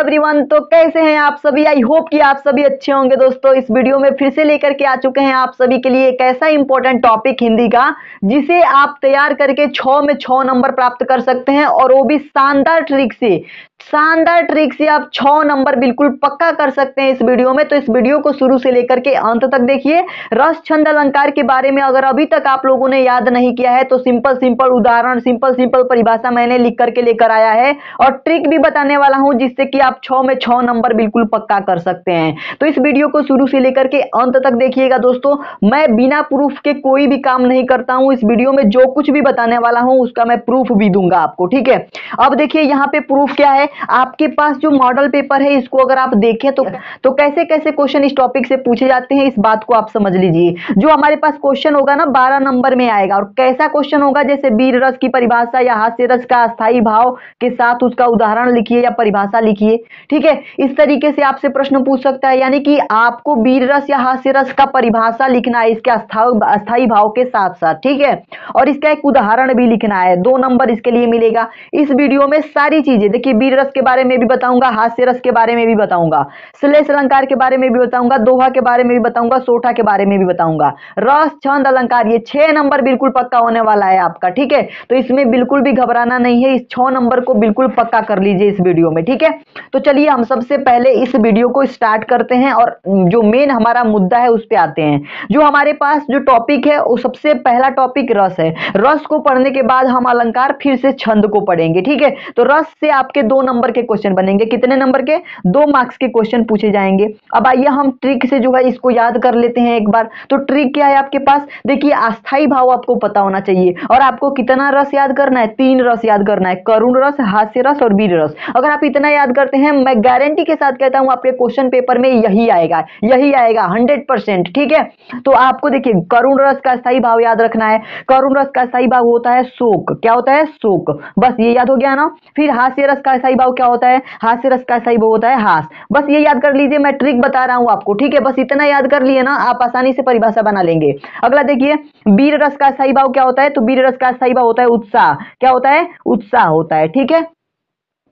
Everyone, तो कैसे हैं आप सभी। आई होप कि आप सभी अच्छे होंगे। दोस्तों, इस वीडियो में फिर से लेकर के आ चुके हैं आप सभी के लिए एक ऐसा इंपॉर्टेंट टॉपिक हिंदी का जिसे आप तैयार करके 6 में 6 नंबर प्राप्त कर सकते हैं, और वो भी शानदार ट्रिक से। शानदार ट्रिक से आप 6 नंबर बिल्कुल पक्का कर सकते हैं इस वीडियो में। तो इस वीडियो को शुरू से लेकर के अंत तक देखिए। रस छंद अलंकार के बारे में अगर अभी तक आप लोगों ने याद नहीं किया है तो सिंपल सिंपल उदाहरण, सिंपल सिंपल परिभाषा मैंने लिख करके लेकर आया है, और ट्रिक भी बताने वाला हूं जिससे कि आप 6 में 6 नंबर बिल्कुल पक्का कर सकते हैं। तो इस वीडियो को शुरू से लेकर के अंत तक देखिएगा। दोस्तों, मैं बिना प्रूफ के कोई भी काम नहीं करता हूं। इस वीडियो में जो कुछ भी बताने वाला हूं उसका मैं प्रूफ भी दूंगा आपको, ठीक है। अब देखिए यहाँ पे प्रूफ क्या है। आपके पास जो मॉडल पेपर है इसको अगर आप देखें तो कैसे कैसे क्वेश्चन इस टॉपिक से पूछे जाते हैं, इस बात को आप समझ लीजिए। जो हमारे पास क्वेश्चन होगा ना 12 नंबर में आएगा, और कैसा क्वेश्चन होगा, जैसे वीर रस की परिभाषा या हास्य रस का अस्थाई भाव के साथ उसका उदाहरण लिखिए या परिभाषा लिखिए, ठीक है। इस तरीके से आपसे प्रश्न पूछ सकता है, यानी कि आपको वीर रस या हास्य रस का परिभाषा लिखना है इसके अस्थाई भाव के साथ साथ, ठीक है। और इसका एक उदाहरण भी लिखना है। 2 नंबर इसके लिए मिलेगा। इस वीडियो में सारी चीजें देखिए, वीर रस के बारे में भी बताऊंगा, हास्य रस के बारे में भी बताऊंगा, श्लेष अलंकार के बारे में भी बताऊंगा, दोहा के बारे में भी बताऊंगा, सोठा के बारे में भी बताऊंगा। रस छंद अलंकार, ये 6 नंबर बिल्कुल पक्का होने वाला है आपका, ठीक है। तो इसमें बिल्कुल भी घबराना नहीं है। इस 6 नंबर को बिल्कुल पक्का कर लीजिए इस वीडियो में, ठीक है। तो चलिए हम सबसे पहले इस वीडियो को स्टार्ट करते हैं, और जो मेन हमारा मुद्दा है उस पे आते हैं। जो हमारे पास जो टॉपिक है वो सबसे पहला टॉपिक रस है। रस को पढ़ने के बाद हम अलंकार फिर से छंद को पढ़ेंगे, ठीक है। तो रस से आपके 2 नंबर के क्वेश्चन बनेंगे। कितने नंबर के? 2 मार्क्स के क्वेश्चन पूछे जाएंगे। अब आइए हम ट्रिक से जो है इसको याद कर लेते हैं एक बार। तो ट्रिक क्या है आपके पास? देखिए, अस्थाई भाव आपको पता होना चाहिए, और आपको कितना रस याद करना है? 3 रस याद करना है, करुण रस, हास्य रस और वीर रस। अगर आप इतना याद करते हैं, मैं गारंटी के साथ कहता हूं आपके क्वेश्चन पेपर में यही आएगा, यही आएगा 100%, ठीक है। तो आपको देखिए, करुण रस का अस्थाई भाव याद रखना है। करुण रस का अस्थाई भाव होता है शोक। क्या होता है? शोक। बस ये याद हो गया ना। फिर हास्य रस का अस्थाई भाव क्या होता है? हास्य रस का अस्थाई भाव होता है हास। बस ये याद कर लीजिए, मैं ट्रिक बता रहा हूं आपको, ठीक है। बस इतना याद कर लिए ना, आप आसानी से परिभाषा बना लेंगे। अगला देखिए, वीर रस का अस्थाई भाव क्या होता है? तो वीर रस का अस्थाई भाव होता है उत्साह। क्या होता है? उत्साह होता है, ठीक है।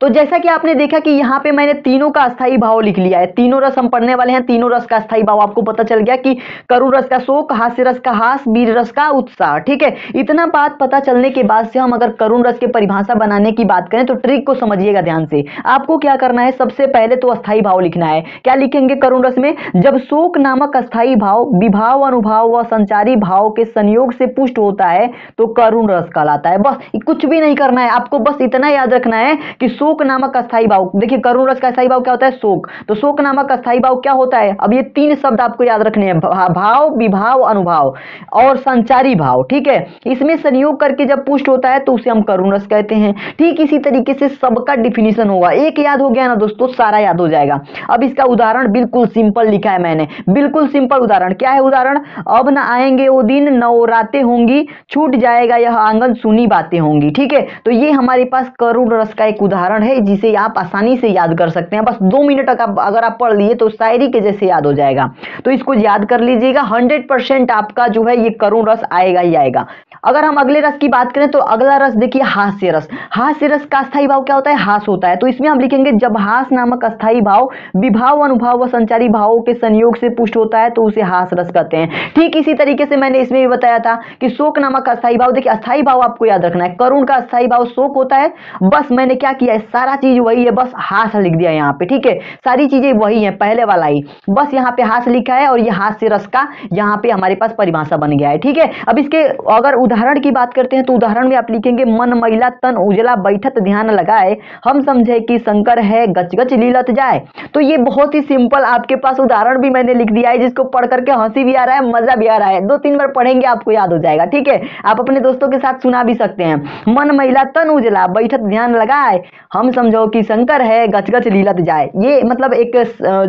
तो जैसा कि आपने देखा कि यहाँ पे मैंने तीनों का अस्थाई भाव लिख लिया है। तीनों रस हम पढ़ने वाले हैं। तीनों रस का अस्थाई भाव आपको पता चल गया कि करुण रस का शोक, हास्य रस का हास, वीर रस का उत्साह, ठीक है। इतना बात पता चलने के बाद से हम अगर करुण रस के परिभाषा बनाने की बात करें तो ट्रिक को समझिएगा ध्यान से। आपको क्या करना है? सबसे पहले तो अस्थाई भाव लिखना है। क्या लिखेंगे करुण रस में? जब शोक नामक अस्थाई भाव विभाव, अनुभाव व संचारी भाव के संयोग से पुष्ट होता है तो करुण रस कहलाता है। बस कुछ भी नहीं करना है आपको, बस इतना याद रखना है कि शोक नामक अस्थाई भाव, देखिए करुण रस का अस्थाई भाव क्या होता है? शोक। तो शोक नामक अस्थाई भाव क्या होता है? अब ये 3 शब्द आपको याद रखने हैं, भाव, विभाव, अनुभाव और संचारी भाव, ठीक है। इसमें संयोग करके जब पुष्ट होता है तो उसे हम करुण रस कहते हैं। ठीक इसी तरीके से सबका डिफिनीशन होगा। एक याद हो गया ना दोस्तों, सारा याद हो जाएगा। अब इसका उदाहरण बिल्कुल सिंपल लिखा है मैंने, बिल्कुल सिंपल उदाहरण। क्या है उदाहरण? अब न आएंगे वो दिन, नवरातें होंगी, छूट जाएगा यह आंगन, सुनी बातें होंगी, ठीक है। तो ये हमारे पास करुण रस का एक उदाहरण है जिसे आप आसानी से याद कर सकते हैं। बस 2 मिनट अगर आप पढ़ लिए तो शायरी के जैसे याद हो जाएगा। तो इसको याद कर लीजिएगा। 100% आपका जो है ये करुण रस आएगा ही आएगा। अगर हम अगले रस की बात करें तो अगला रस देखिए हास्य रस। हास्य रस का अस्थाई भाव क्या होता है? हास होता है। तो इसमें हम लिखेंगे जब हास नामक अस्थाई भाव विभाव, अनुभाव व संचारी भावों के संयोग से पुष्ट होता है तो उसे हास रस कहते हैं। ठीक इसी तरीके से मैंने इसमें भी बताया था कि शोक नामक अस्थाई भाव, देखिए अस्थाई भाव आपको याद रखना है। करुण का अस्थाई भाव शोक होता है। बस मैंने क्या किया है, सारा चीज वही है, बस हास लिख दिया यहाँ पे, ठीक है। सारी चीजें वही है, पहले वाला ही, बस यहाँ पे हास लिखा है, और ये हास्य रस का यहाँ पे हमारे पास परिभाषा बन गया है, ठीक है। अब इसके अगर उदाहरण की बात करते हैं तो उदाहरण में आप लिखेंगे मन मैला तन उजला बैठत ध्यान लगाए, हम समझे कि शंकर है गच गच लीलत जाए। तो ये बहुत ही सिंपल आपके पास उदाहरण भी मैंने लिख दिया है, जिसको पढ़ करके हंसी भी आ रहा है, मजा भी आ रहा है। 2-3 बार पढ़ेंगे आपको याद हो जाएगा, ठीक है। आप अपने दोस्तों के साथ सुना भी सकते हैं। मन मैला तन उजला बैठत ध्यान लगाए, हम समझो कि शंकर है गच गच लीलत जाए। ये मतलब एक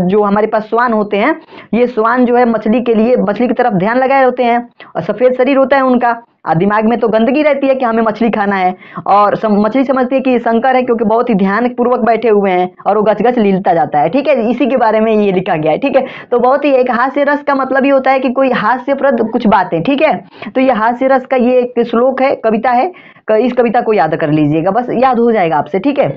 जो हमारे पास श्वान होते हैं, ये श्वान जो है मछली के लिए, मछली की तरफ ध्यान लगाए होते हैं, और सफेद शरीर होता है उनका, दिमाग में तो गंदगी रहती है कि हमें मछली खाना है, और मछली समझती है कि शंकर है क्योंकि बहुत ही ध्यान पूर्वक बैठे हुए हैं, और वो गच गच लीलता जाता है, ठीक है। इसी के बारे में ये लिखा गया है, ठीक है। तो बहुत ही एक हास्य रस का मतलब ये होता है कि कोई हास्यप्रद कुछ बातें, ठीक है। तो ये हास्य रस का ये एक श्लोक है, कविता है। इस कविता को याद कर लीजिएगा, बस याद हो जाएगा आपसे, ठीक है।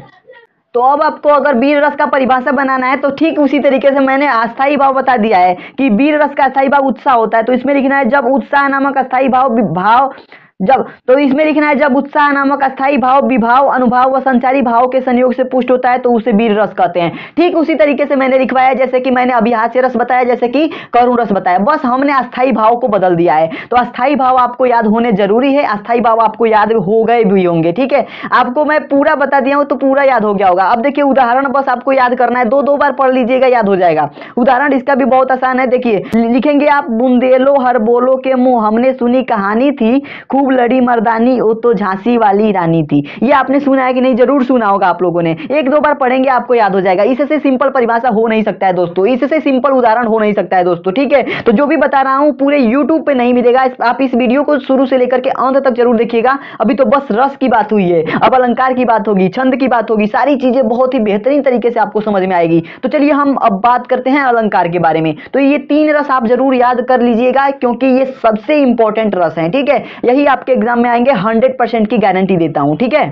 तो अब आपको अगर वीर रस का परिभाषा बनाना है तो ठीक उसी तरीके से मैंने अस्थाई भाव बता दिया है कि वीर रस का अस्थाई भाव उत्साह होता है। तो इसमें लिखना है जब उत्साह नामक अस्थाई भाव जब तो इसमें लिखना है जब उत्साह नामक अस्थाई भाव विभाव अनुभाव व संचारी भाव के संयोग से पुष्ट होता है तो उसे वीर रस कहते हैं। ठीक उसी तरीके से मैंने लिखवाया जैसे कि मैंने अभी हास्य रस बताया, जैसे कि करुण रस बताया, बस हमने अस्थाई भाव को बदल दिया है। तो अस्थाई भाव आपको याद होने जरूरी है, अस्थाई भाव आपको याद हो गए भी होंगे। ठीक है, आपको मैं पूरा बता दिया हूं तो पूरा याद हो गया होगा। अब देखिए उदाहरण बस आपको याद करना है, दो बार पढ़ लीजिएगा, याद हो जाएगा। उदाहरण इसका भी बहुत आसान है, देखिए लिखेंगे आप बुंदेलो हर बोलो के मुंह हमने सुनी कहानी थी खूब लड़ी मर्दानी वो तो झांसी वाली रानी थी। ये आपने सुना है कि नहीं? जरूर सुना होगा आप लोगों ने, एक दो बार पढ़ेंगे आपको याद हो जाएगा। इससे सिंपल परिभाषा हो नहीं सकता है दोस्तों, इससे सिंपल उदाहरण हो नहीं सकता है दोस्तों। ठीक है, तो जो भी बता रहा हूं पूरे यूट्यूब पे नहीं मिलेगा, आप इस वीडियो को शुरू से लेकर के अंत तक जरूर देखिएगा। अभी तो बस रस की बात हुई है, अब अलंकार की बात होगी, छंद की बात होगी, सारी चीजें बहुत ही बेहतरीन तरीके से आपको समझ में आएगी। तो चलिए हम अब बात करते हैं अलंकार के बारे में। तो ये 3 रस आप जरूर याद कर लीजिएगा क्योंकि ये सबसे इंपॉर्टेंट रस हैं। ठीक है, यही आपके एग्जाम में आएंगे, 100% की गारंटी देता हूं। ठीक है,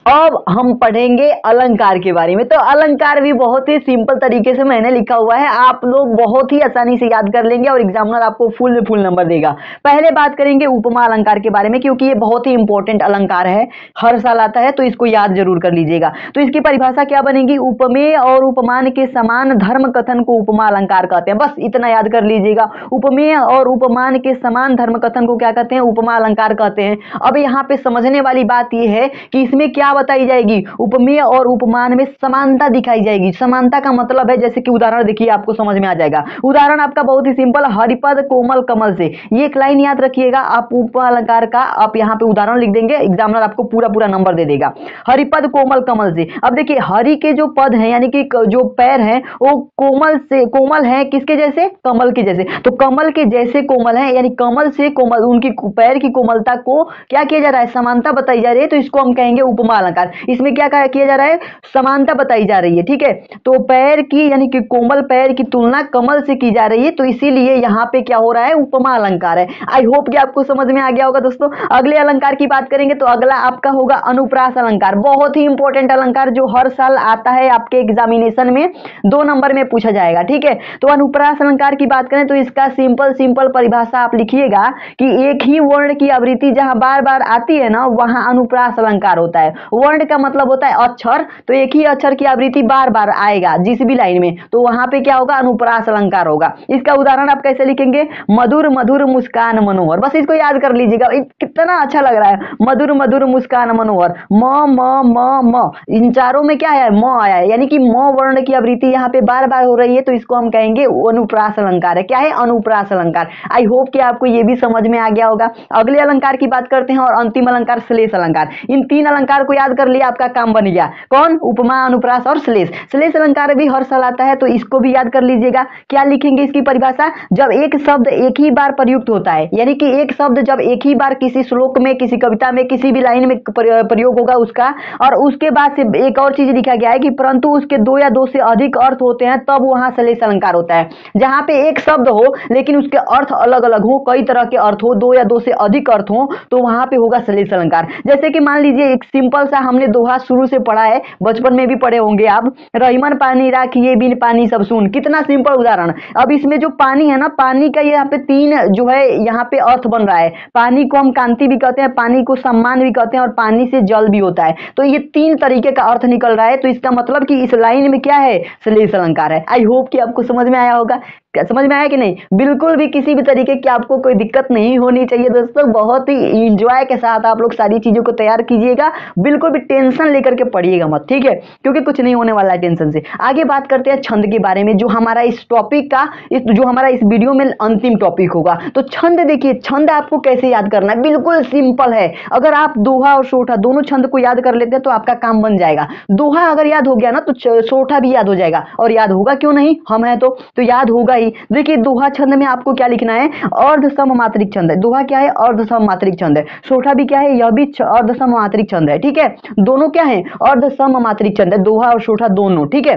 अब हम पढ़ेंगे अलंकार के बारे में। तो अलंकार भी बहुत ही सिंपल तरीके से मैंने लिखा हुआ है, आप लोग बहुत ही आसानी से याद कर लेंगे और एग्जामिनर आपको फुल नंबर देगा। पहले बात करेंगे उपमा अलंकार के बारे में क्योंकि ये बहुत ही इंपॉर्टेंट अलंकार है, हर साल आता है, तो इसको याद जरूर कर लीजिएगा। तो इसकी परिभाषा क्या बनेगी? उपमेय और उपमान के समान धर्म कथन को उपमा अलंकार कहते हैं। बस इतना याद कर लीजिएगा, उपमेय और उपमान के समान धर्म कथन को क्या कहते हैं? उपमा अलंकार कहते हैं। अब यहाँ पे समझने वाली बात यह है कि इसमें क्या बताई जाएगी? उपमेय और उपमान में समानता दिखाई जाएगी। समानता का मतलब है जैसे कि उदाहरण देखिए, आपको समझ में आ जाएगा। उदाहरण आपका बहुत ही सिंपल, हरिपद कोमल कमल से, ये एक लाइन याद रखिएगा आप। उपमा अलंकार का आप यहाँ पे उदाहरण लिख देंगे, एग्जामिनर आपको पूरा नंबर दे देगा। हरिपद कोमल कमल से, अब देखिए हरि के जो पद हैं यानी कि जो पैर हैं वो कोमल है, किसके जैसे? कमल के जैसे। तो कमल के जैसे कोमल है यानी कमल से कोमल, उनकी पैर की कोमलता को क्या किया जा रहा है? समानता बताई जा रही है, तो इसको हम कहेंगे उपमा अलंकार। इसमें क्या किया जा रहा है? समानता बताई जा रही है। ठीक है, तो पैर की यानी कि कोमल पैर की तुलना कमल से की जा रही है, तो इसीलिए यहाँ पे क्या हो रहा है? उपमा अलंकार है। आई होप कि आपको समझ में आ गया होगा दोस्तों। अगले अलंकार की बात करेंगे तो अगला आपका होगा अनुप्रास अलंकार, बहुत ही इंपॉर्टेंट अलंकार जो हर साल आता है आपके एग्जामिनेशन में, 2 नंबर में पूछा जाएगा। ठीक है, तो अनुप्रास अलंकार की बात करें तो इसका सिंपल परिभाषा आप लिखिएगा कि एक ही वर्ण की आवृत्ति जहां बार बार आती है ना, वहां अनुप्रास अलंकार होता है। वर्ण का मतलब होता है अक्षर, तो एक ही अक्षर की आवृत्ति बार बार आएगा जिस भी लाइन में, तो वहां पे क्या होगा? अनुप्रास अलंकार होगा। इसका उदाहरण आप कैसे लिखेंगे? मधुर मधुर मुस्कान मनोहर, बस इसको याद कर लीजिएगा, कितना अच्छा लग रहा है, मधुर मधुर मुस्कान मनोहर। म इन चारों में क्या है? म आया है, यानी कि म वर्ण की आवृत्ति यहाँ पे बार बार हो रही है, तो इसको हम कहेंगे अनुप्रास अलंकार है। क्या है? अनुप्रास अलंकार। आई होप कि आपको ये भी समझ में आ गया होगा। अगले अलंकार की बात करते हैं और अंतिम अलंकार श्लेष अलंकार। इन 3 अलंकार को याद कर लिया, आपका काम बन गया। कौन? उपमा, अनुप्रास और श्लेष। श्लेष अलंकार भी हर साल आता है, तो इसको भी याद कर लीजिएगा। क्या लिखेंगे इसकी परिभाषा? जब एक शब्द एक ही बार प्रयुक्त होता है, यानी कि एक शब्द जब एक ही बार किसी श्लोक में, किसी कविता में, किसी भी लाइन में प्रयोग होगा उसका, और उसके बाद से एक और चीज लिखा गया है कि परंतु उसके 2 या 2 से अधिक अर्थ होते हैं, तब वहां श्लेष अलंकार होता है। जहां पे एक शब्द हो लेकिन उसके अर्थ अलग अलग हो, कई तरह के अर्थ हो, 2 या 2 से अधिक अर्थ हो, तो वहां पे होगा श्लेष अलंकार। जैसे कि मान लीजिए एक सिंपल सा हमने दोहा शुरू से पढ़ा है, बचपन में भी पढ़े होंगे आप, रहीमन पानी राखिए बिन पानी सब सून। कितना सिंपल उदाहरण। अब इसमें जो पानी है ना, पानी का यहाँ पे 3 जो है यहाँ पे अर्थ बन रहा है। पानी को हम कांति भी कहते हैं, पानी को सम्मान भी कहते हैं, और पानी से जल भी होता है। तो ये 3 तरीके का अर्थ निकल रहा है, तो इसका मतलब कि इस लाइन में क्या है? श्लेष अलंकार है। आई होप कि आपको समझ में आया होगा। क्या समझ में आया कि नहीं? बिल्कुल भी किसी भी तरीके की आपको कोई दिक्कत नहीं होनी चाहिए दोस्तों, बहुत ही इंजॉय के साथ आप लोग सारी चीजों को तैयार कीजिएगा, बिल्कुल भी टेंशन लेकर के पढ़िएगा मत। ठीक है, क्योंकि कुछ नहीं होने वाला है टेंशन से। आगे बात करते हैं छंद के बारे में, जो हमारा इस टॉपिक का जो हमारा इस वीडियो में अंतिम टॉपिक होगा। तो छंद देखिए, छंद आपको कैसे याद करना है? बिल्कुल सिंपल है। अगर आप दोहा और सोठा दोनों छंद को याद कर लेते हैं तो आपका काम बन जाएगा। दोहा अगर याद हो गया ना तो सोठा भी याद हो जाएगा, और याद होगा क्यों नहीं, हम हैं तो याद होगा ही। देखिए दोहा छंद में आपको क्या लिखना है? अर्ध सममात्रिक छंद है। दोहा क्या है? अर्ध सममात्रिक छंद है। सोठा भी क्या है? यह भी अर्ध सममात्रिक छंद है। ठीक है, दोनों क्या है? अर्ध सममात्रिक छंद है, दोहा और सोठा दोनों। ठीक है,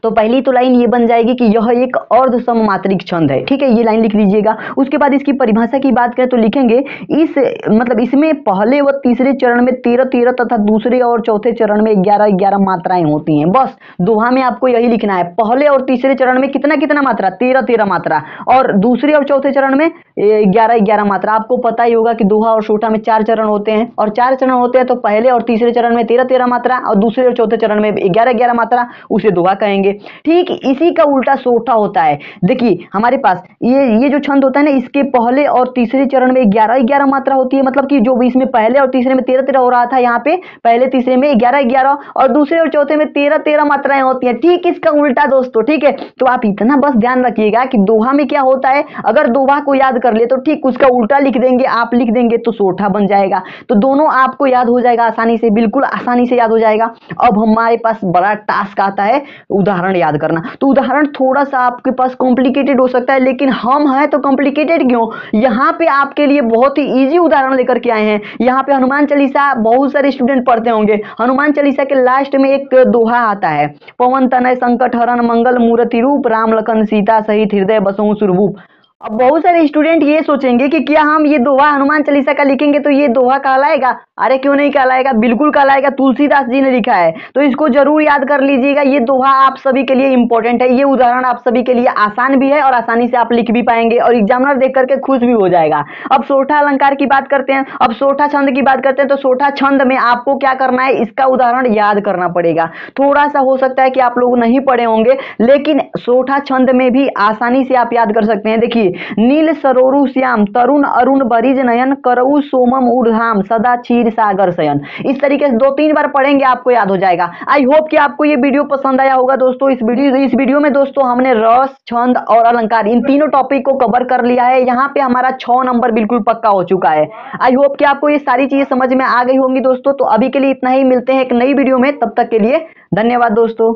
तो पहली तो लाइन ये बन जाएगी कि यह एक अर्ध सममात्रिक छंद है। ठीक है, ये लाइन लिख लीजिएगा। उसके बाद इसकी परिभाषा की बात करें तो लिखेंगे इस मतलब इसमें पहले व तीसरे चरण में 13-13 तथा दूसरे और चौथे चरण में 11-11 मात्राएं होती हैं। बस दोहा में आपको यही लिखना है, पहले और तीसरे चरण में कितना कितना मात्रा, 13-13 मात्रा, और दूसरे और चौथे चरण में 11-11 मात्रा। आपको पता ही होगा कि दोहा और सोठा में 4 चरण होते हैं, और 4 चरण होते हैं तो पहले और तीसरे चरण में 13-13 मात्रा और दूसरे और चौथे चरण में 11-11 मात्रा, उसे दोहा कहेंगे। ठीक इसी का उल्टा सोठा होता है। देखिए हमारे पास ये जो छंद होता है ना, इसके पहले और तीसरे चरण में 11-11 मात्रा होती है। मतलब कि जो इसमें पहले और तीसरे में 13-13 हो रहा था, यहाँ पे पहले तीसरे में 11-11 और दूसरे और चौथे में 13-13 मात्राएं होती हैं। ठीक इसका उल्टा दोस्तों। ठीक है, तो आप इतना बस ध्यान रखिएगा कि दोहा में क्या होता है, अगर दोहा को याद कर ले तो ठीक उसका उल्टा लिख देंगे, आप लिख देंगे तो सोठा बन जाएगा। तो दोनों आपको याद हो जाएगा आसानी से, बिल्कुल आसानी से याद हो जाएगा। अब हमारे पास बड़ा टास्क आता है उदाहरण याद करना। तो उदाहरण थोड़ा सा आपके पास कॉम्प्लिकेटेड हो सकता है, लेकिन हम हैं तो कॉम्प्लिकेटेड क्यों, यहाँ पे आपके लिए बहुत ही इजी उदाहरण लेकर के आए हैं। यहाँ पे हनुमान चालीसा बहुत सारे स्टूडेंट पढ़ते होंगे। हनुमान चालीसा के लास्ट में एक दोहा आता है, पवन तनय संकट हरण मंगल मूर्ति रूप राम लखन सीता सहित हृदय बसहु सुरभूप। अब बहुत सारे स्टूडेंट ये सोचेंगे कि क्या हम ये दोहा हनुमान चालीसा का लिखेंगे तो ये दोहा कहलाएगा। अरे क्यों नहीं कहलाएगा, बिल्कुल कहलाएगा। तुलसीदास जी ने लिखा है, तो इसको जरूर याद कर लीजिएगा। ये दोहा आप सभी के लिए इंपॉर्टेंट है, ये उदाहरण आप सभी के लिए आसान भी है और आसानी से आप लिख भी पाएंगे और एग्जामिनर देख करके खुश भी हो जाएगा। अब सोठा अलंकार की बात करते हैं, अब सोठा छंद की बात करते हैं। तो सोठा छंद में आपको क्या करना है, इसका उदाहरण याद करना पड़ेगा। थोड़ा सा हो सकता है कि आप लोग नहीं पढ़े होंगे, लेकिन सोठा छंद में भी आसानी से आप याद कर सकते हैं। देखिए, नील सरोरु श्याम तरुण अरुण बरिज नयन करऊ सोमम ऊर्धाम सदा क्षीर सागर शयन। इस तरीके से 2-3 बार पढ़ेंगे, आपको याद हो जाएगा। आई होप कि आपको ये वीडियो पसंद आया होगा दोस्तों। इस वीडियो में दोस्तों हमने रस, छंद और अलंकार इन तीनों टॉपिक को कवर कर लिया है। यहाँ पे हमारा 6 नंबर बिल्कुल पक्का हो चुका है। आई होप कि आपको ये सारी चीजें समझ में आ गई होंगी दोस्तों। तो अभी के लिए इतना ही, मिलते हैं एक नई वीडियो में, तब तक के लिए धन्यवाद दोस्तों।